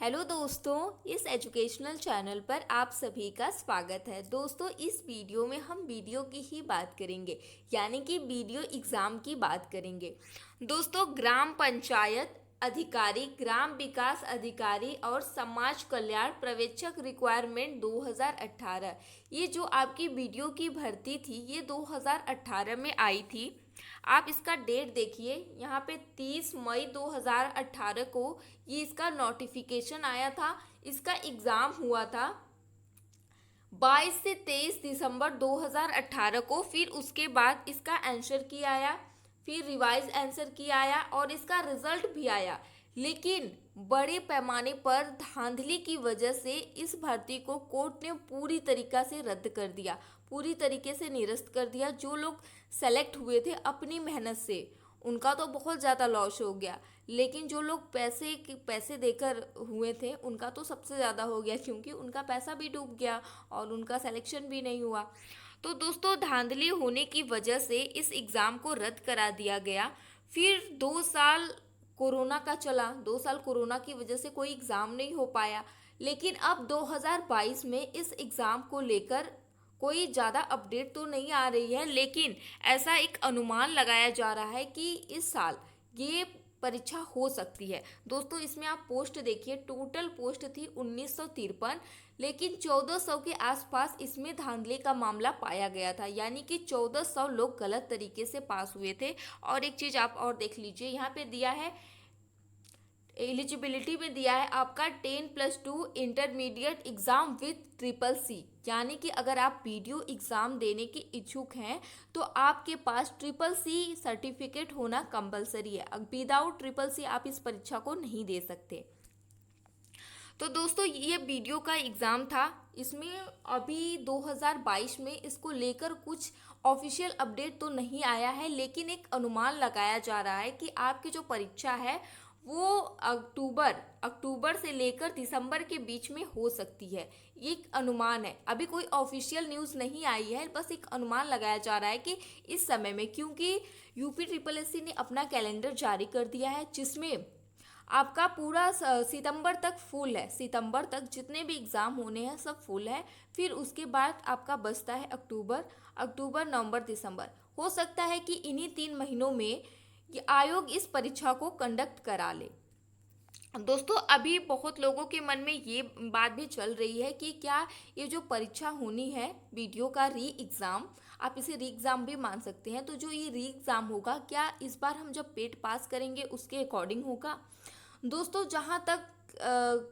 Hello दोस्तों, इस educational channel पर आप सभी का स्वागत है। दोस्तों, इस वीडियो में हम वीडियो की ही बात करेंगे, यानी कि वीडियो एग्ज़ाम की बात करेंगे। दोस्तों, ग्राम पंचायत अधिकारी, ग्राम विकास अधिकारी और समाज कल्याण पर्यवेक्षक रिक्वायरमेंट 2018, ये जो आपकी वीडियो की भर्ती थी ये 2018 में आई थी। आप इसका डेट देखिए, यहाँ पे 30 मई 2018 को ये इसका नोटिफिकेशन आया था। इसका एग्ज़ाम हुआ था 22 से 23 दिसंबर 2018 को। फिर उसके बाद इसका आंसर की आया, फिर रिवाइज आंसर की आया और इसका रिजल्ट भी आया। लेकिन बड़े पैमाने पर धांधली की वजह से इस भर्ती को कोर्ट ने पूरी तरीक़ा से रद्द कर दिया, पूरी तरीके से निरस्त कर दिया। जो लोग सेलेक्ट हुए थे अपनी मेहनत से, उनका तो बहुत ज़्यादा लॉस हो गया, लेकिन जो लोग पैसे देकर हुए थे उनका तो सबसे ज़्यादा हो गया, क्योंकि उनका पैसा भी डूब गया और उनका सिलेक्शन भी नहीं हुआ। तो दोस्तों, धांधली होने की वजह से इस एग्ज़ाम को रद्द करा दिया गया। फिर 2 साल कोरोना का चला, 2 साल कोरोना की वजह से कोई एग्ज़ाम नहीं हो पाया। लेकिन अब 2022 में इस एग्ज़ाम को लेकर कोई ज़्यादा अपडेट तो नहीं आ रही है, लेकिन ऐसा एक अनुमान लगाया जा रहा है कि इस साल ये परीक्षा हो सकती है। दोस्तों, इसमें आप पोस्ट देखिए, टोटल पोस्ट थी 1953, लेकिन 1400 के आसपास इसमें धांधली का मामला पाया गया था, यानी कि 1400 लोग गलत तरीके से पास हुए थे। और एक चीज़ आप और देख लीजिए, यहाँ पे दिया है एलिजिबिलिटी में दिया है आपका 10+2 इंटरमीडिएट एग्ज़ाम विथ CCC, यानी कि अगर आप वीडियो एग्ज़ाम देने के इच्छुक हैं तो आपके पास CCC सर्टिफिकेट होना कंपलसरी है। विदाउट CCC आप इस परीक्षा को नहीं दे सकते। तो दोस्तों, ये वीडियो का एग्ज़ाम था। इसमें अभी 2022 में इसको लेकर कुछ ऑफिशियल अपडेट तो नहीं आया है, लेकिन एक अनुमान लगाया जा रहा है कि आपकी जो परीक्षा है वो अक्टूबर से लेकर दिसंबर के बीच में हो सकती है। ये एक अनुमान है, अभी कोई ऑफिशियल न्यूज़ नहीं आई है, बस एक अनुमान लगाया जा रहा है कि इस समय में, क्योंकि UPSSC ने अपना कैलेंडर जारी कर दिया है जिसमें आपका पूरा सितंबर तक फुल है। सितंबर तक जितने भी एग्ज़ाम होने हैं सब फुल है। फिर उसके बाद आपका बचता है अक्टूबर, नवंबर, दिसंबर। हो सकता है कि इन्हीं 3 महीनों में ये आयोग इस परीक्षा को कंडक्ट करा ले। दोस्तों, अभी बहुत लोगों के मन में ये बात भी चल रही है कि क्या ये जो परीक्षा होनी है वीडियो का री एग्ज़ाम, आप इसे री एग्ज़ाम भी मान सकते हैं, तो जो ये री एग्ज़ाम होगा, क्या इस बार हम जब पेट पास करेंगे उसके अकॉर्डिंग होगा? दोस्तों, जहाँ तक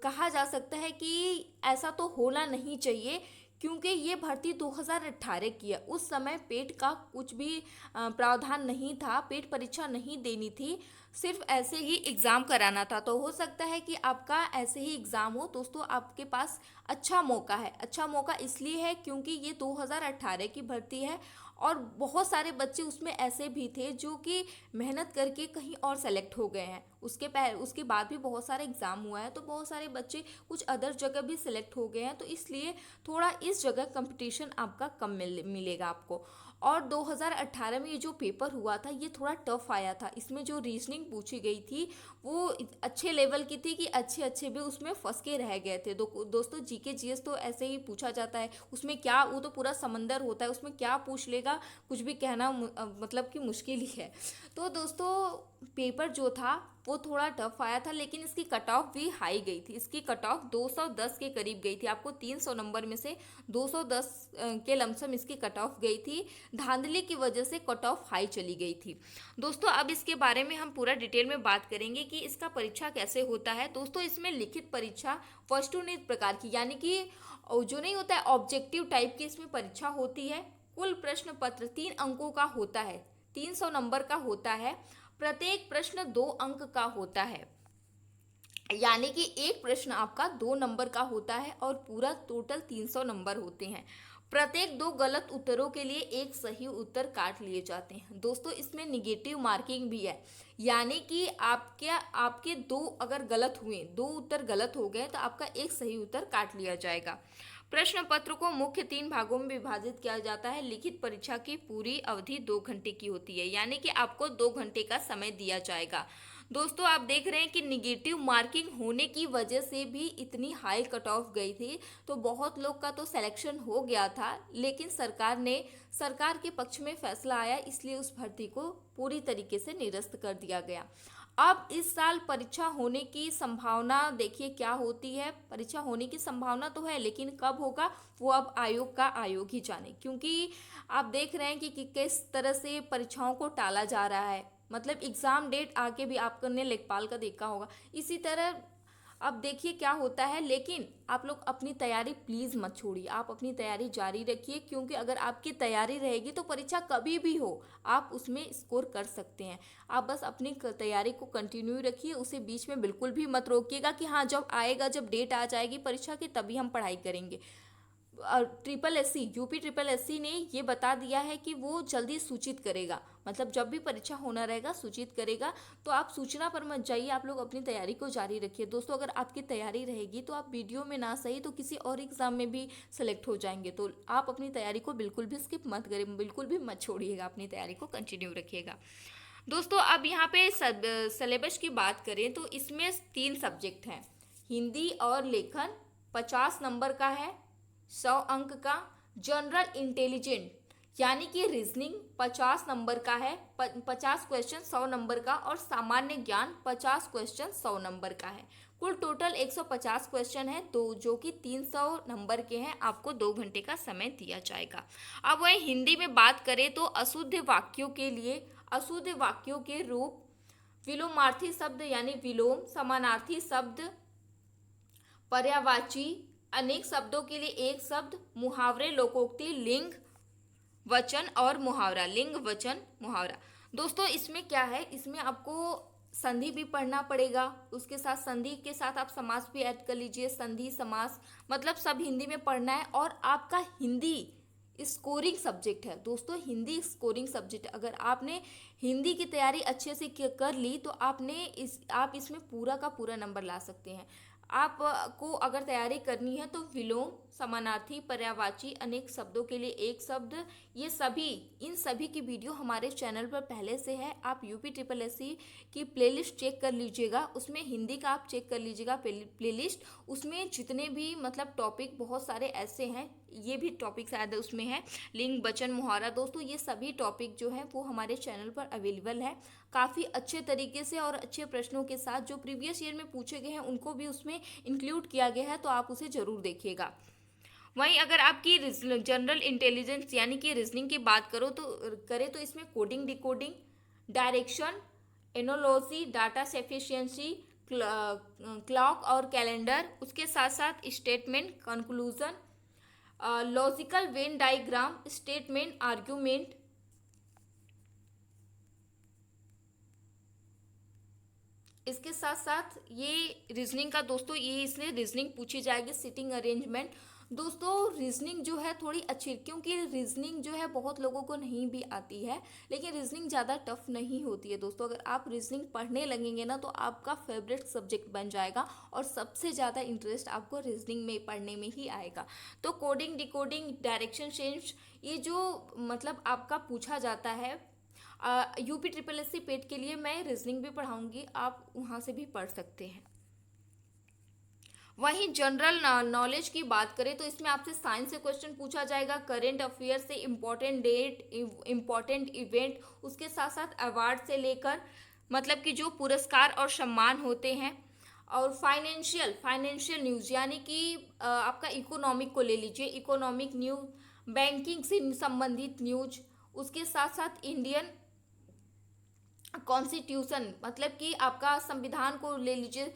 कहा जा सकता है कि ऐसा तो होना नहीं चाहिए, क्योंकि ये भर्ती 2018 की है। उस समय पेट का कुछ भी प्रावधान नहीं था, पेट परीक्षा नहीं देनी थी, सिर्फ ऐसे ही एग्ज़ाम कराना था। तो हो सकता है कि आपका ऐसे ही एग्ज़ाम हो। दोस्तों, आपके पास अच्छा मौका है। अच्छा मौका इसलिए है क्योंकि ये 2018 की भर्ती है और बहुत सारे बच्चे उसमें ऐसे भी थे जो कि मेहनत करके कहीं और सेलेक्ट हो गए हैं। उसके बाद भी बहुत सारे एग्ज़ाम हुआ है, तो बहुत सारे बच्चे कुछ अदर जगह भी सिलेक्ट हो गए हैं, तो इसलिए थोड़ा इस जगह कंपटीशन आपका कम मिलेगा आपको। और 2018 में ये जो पेपर हुआ था ये थोड़ा टफ आया था। इसमें जो रीजनिंग पूछी गई थी वो अच्छे लेवल की थी कि अच्छे भी उसमें फंस के रह गए थे। दोस्तों, GK GS तो ऐसे ही पूछा जाता है, उसमें क्या, वो तो पूरा समंदर होता है, उसमें क्या पूछ लेगा कुछ भी कहना मतलब कि मुश्किल ही है। तो दोस्तों, पेपर जो था वो थोड़ा टफ आया था, लेकिन इसकी कट ऑफ भी हाई गई थी। इसकी कट ऑफ 210 के करीब गई थी। आपको 300 नंबर में से 210 के लमसम इसकी कट ऑफ गई थी। धांधली की वजह से कट ऑफ हाई चली गई थी। दोस्तों, अब इसके बारे में हम पूरा डिटेल में बात करेंगे कि इसका परीक्षा कैसे होता है। दोस्तों, इसमें लिखित परीक्षा वस्तुनिष्ठ प्रकार की, यानी कि जो नहीं होता है ऑब्जेक्टिव टाइप की, इसमें परीक्षा होती है। कुल प्रश्न पत्र 3 अंकों का होता है, 300 नंबर का होता है। प्रत्येक प्रश्न 2 अंक का होता है, यानी कि एक प्रश्न आपका 2 नंबर का होता है और पूरा टोटल 300 नंबर होते हैं। प्रत्येक 2 गलत उत्तरों के लिए एक सही उत्तर काट लिए जाते हैं। दोस्तों, इसमें निगेटिव मार्किंग भी है, यानी कि आपके 2 अगर गलत हुए, 2 उत्तर गलत हो गए तो आपका एक सही उत्तर काट लिया जाएगा। प्रश्न पत्र को मुख्य 3 भागों में विभाजित किया जाता है। लिखित परीक्षा की पूरी अवधि 2 घंटे की होती है, यानी कि आपको 2 घंटे का समय दिया जाएगा। दोस्तों आप देख रहे हैं कि निगेटिव मार्किंग होने की वजह से भी इतनी हाई कट ऑफ गई थी, तो बहुत लोग का तो सिलेक्शन हो गया था, लेकिन सरकार के पक्ष में फैसला आया, इसलिए उस भर्ती को पूरी तरीके से निरस्त कर दिया गया। अब इस साल परीक्षा होने की संभावना देखिए क्या होती है। परीक्षा होने की संभावना तो है, लेकिन कब होगा वो अब आयोग ही जाने, क्योंकि आप देख रहे हैं कि किस तरह से परीक्षाओं को टाला जा रहा है। मतलब एग्ज़ाम डेट आके भी आपने लेखपाल का देखा होगा, इसी तरह अब देखिए क्या होता है। लेकिन आप लोग अपनी तैयारी प्लीज़ मत छोड़िए, आप अपनी तैयारी जारी रखिए, क्योंकि अगर आपकी तैयारी रहेगी तो परीक्षा कभी भी हो आप उसमें स्कोर कर सकते हैं। आप बस अपनी तैयारी को कंटिन्यू रखिए, उसे बीच में बिल्कुल भी मत रोकिएगा कि हाँ जब आएगा, जब डेट आ जाएगी परीक्षा की तभी हम पढ़ाई करेंगे। Triple S C UP triple S C ने ये बता दिया है कि वो जल्दी सूचित करेगा, मतलब जब भी परीक्षा होना रहेगा सूचित करेगा। तो आप सूचना पर मत जाइए, आप लोग अपनी तैयारी को जारी रखिए। दोस्तों अगर आपकी तैयारी रहेगी तो आप वीडियो में ना सही तो किसी और एग्ज़ाम में भी सेलेक्ट हो जाएंगे। तो आप अपनी तैयारी को बिल्कुल भी स्किप मत करें, बिल्कुल भी मत छोड़िएगा, अपनी तैयारी को कंटिन्यू रखिएगा। दोस्तों अब यहाँ पे सिलेबस की बात करें तो इसमें 3 सब्जेक्ट हैं। हिंदी और लेखन 50 नंबर का है, 100 अंक का। जनरल इंटेलिजेंट यानी कि रीजनिंग 50 नंबर का है, 50 क्वेश्चन 100 नंबर का, और सामान्य ज्ञान 50 क्वेश्चन 100 नंबर का है। कुल टोटल 150 क्वेश्चन है, तो जो कि 300 नंबर के हैं। आपको 2 घंटे का समय दिया जाएगा। अब वह हिंदी में बात करें तो अशुद्ध वाक्यों के लिए अशुद्ध वाक्यों के रूप, विलोमार्थी शब्द यानी विलोम, समानार्थी शब्द, पर्यायवाची, अनेक शब्दों के लिए एक शब्द, मुहावरे, लोकोक्ति, लिंग वचन और मुहावरा, लिंग वचन मुहावरा। दोस्तों इसमें क्या है, इसमें आपको संधि भी पढ़ना पड़ेगा, उसके साथ संधि के साथ आप समास भी ऐड कर लीजिए। संधि समास मतलब सब हिंदी में पढ़ना है। और आपका हिंदी स्कोरिंग सब्जेक्ट है दोस्तों, हिंदी स्कोरिंग सब्जेक्ट। अगर आपने हिंदी की तैयारी अच्छे से कर ली तो आप इसमें पूरा का पूरा नंबर ला सकते हैं। आपको अगर तैयारी करनी है तो विलोम, समानार्थी, पर्यायवाची, अनेक शब्दों के लिए एक शब्द, इन सभी की वीडियो हमारे चैनल पर पहले से है। आप यूपी ट्रिपल एस सी की प्लेलिस्ट चेक कर लीजिएगा, उसमें हिंदी का आप चेक कर लीजिएगा प्लेलिस्ट। उसमें जितने भी मतलब टॉपिक बहुत सारे ऐसे हैं, ये भी टॉपिक शायद उसमें है, लिंग वचन मुहावरा। दोस्तों ये सभी टॉपिक जो है वो हमारे चैनल पर अवेलेबल है, काफ़ी अच्छे तरीके से और अच्छे प्रश्नों के साथ। जो प्रीवियस ईयर में पूछे गए हैं उनको भी उसमें इंक्लूड किया गया है, तो आप उसे ज़रूर देखिएगा। वहीं अगर आपकी जनरल इंटेलिजेंस यानी कि रीजनिंग की बात करें तो इसमें coding, decoding, direction, analogy, data sufficiency, clock और कैलेंडर, उसके साथ साथ statement, conclusion, logical Venn diagram, statement, argument. इसके साथ साथ ये रीजनिंग का दोस्तों, ये इसलिए रीजनिंग पूछी जाएगी, सिटिंग अरेंजमेंट। दोस्तों रीजनिंग जो है थोड़ी अच्छी, क्योंकि रीजनिंग जो है बहुत लोगों को नहीं भी आती है, लेकिन रीजनिंग ज़्यादा टफ नहीं होती है दोस्तों। अगर आप रीजनिंग पढ़ने लगेंगे ना तो आपका फेवरेट सब्जेक्ट बन जाएगा, और सबसे ज़्यादा इंटरेस्ट आपको रीजनिंग में पढ़ने में ही आएगा। तो कोडिंग, डिकोडिंग, डायरेक्शन चेंज, ये जो मतलब आपका पूछा जाता है यूपी ट्रिपल एस सी पेट के लिए, मैं रीजनिंग भी पढ़ाऊंगी, आप वहाँ से भी पढ़ सकते हैं। वहीं जनरल नॉलेज की बात करें तो इसमें आपसे साइंस से क्वेश्चन पूछा जाएगा, करेंट अफेयर से, इम्पोर्टेंट डेट, इम्पोर्टेंट इवेंट, उसके साथ साथ अवार्ड से लेकर मतलब कि जो पुरस्कार और सम्मान होते हैं, और फाइनेंशियल न्यूज़ यानी कि आपका इकोनॉमिक को ले लीजिए, इकोनॉमिक न्यूज़, बैंकिंग से संबंधित न्यूज, उसके साथ साथ इंडियन कॉन्स्टिट्यूशन मतलब कि आपका संविधान को ले लीजिए,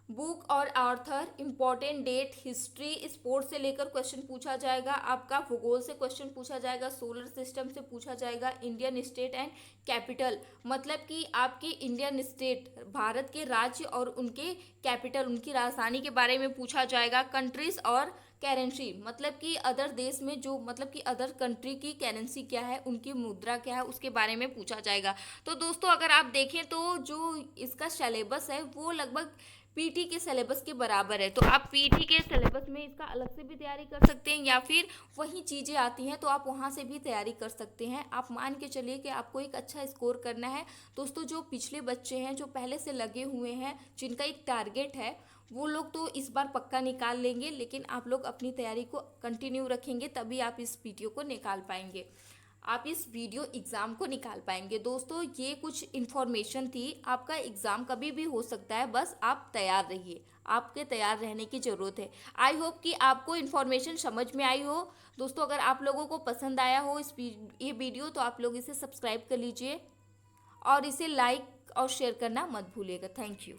बुक और author, important date, history, sports से लेकर क्वेश्चन पूछा जाएगा। आपका भूगोल से क्वेश्चन पूछा जाएगा, सोलर सिस्टम से पूछा जाएगा, इंडियन स्टेट एंड कैपिटल मतलब कि आपके इंडियन स्टेट भारत के राज्य और उनके कैपिटल, उनकी राजधानी के बारे में पूछा जाएगा। कंट्रीज और करेंसी मतलब कि अदर देश में जो मतलब कि अदर कंट्री की करेंसी क्या है, उनकी मुद्रा क्या है, उसके बारे में पूछा जाएगा। तो दोस्तों अगर आप देखें तो जो इसका सिलेबस है वो लगभग पीटी के सिलेबस के बराबर है। तो आप पीटी के सिलेबस में इसका अलग से भी तैयारी कर सकते हैं, या फिर वही चीज़ें आती हैं तो आप वहाँ से भी तैयारी कर सकते हैं। आप मान के चलिए कि आपको एक अच्छा स्कोर करना है दोस्तों। जो पिछले बच्चे हैं जो पहले से लगे हुए हैं, जिनका एक टारगेट है, वो लोग तो इस बार पक्का निकाल लेंगे, लेकिन आप लोग अपनी तैयारी को कंटिन्यू रखेंगे तभी आप इस वीडियो को निकाल पाएंगे, आप इस वीडियो एग्ज़ाम को निकाल पाएंगे। दोस्तों ये कुछ इन्फॉर्मेशन थी, आपका एग्ज़ाम कभी भी हो सकता है, बस आप तैयार रहिए, आपके तैयार रहने की ज़रूरत है। आई होप कि आपको इन्फॉर्मेशन समझ में आई हो। दोस्तों अगर आप लोगों को पसंद आया हो ये वीडियो, तो आप लोग इसे सब्सक्राइब कर लीजिए और इसे लाइक और शेयर करना मत भूलिएगा। Thank you.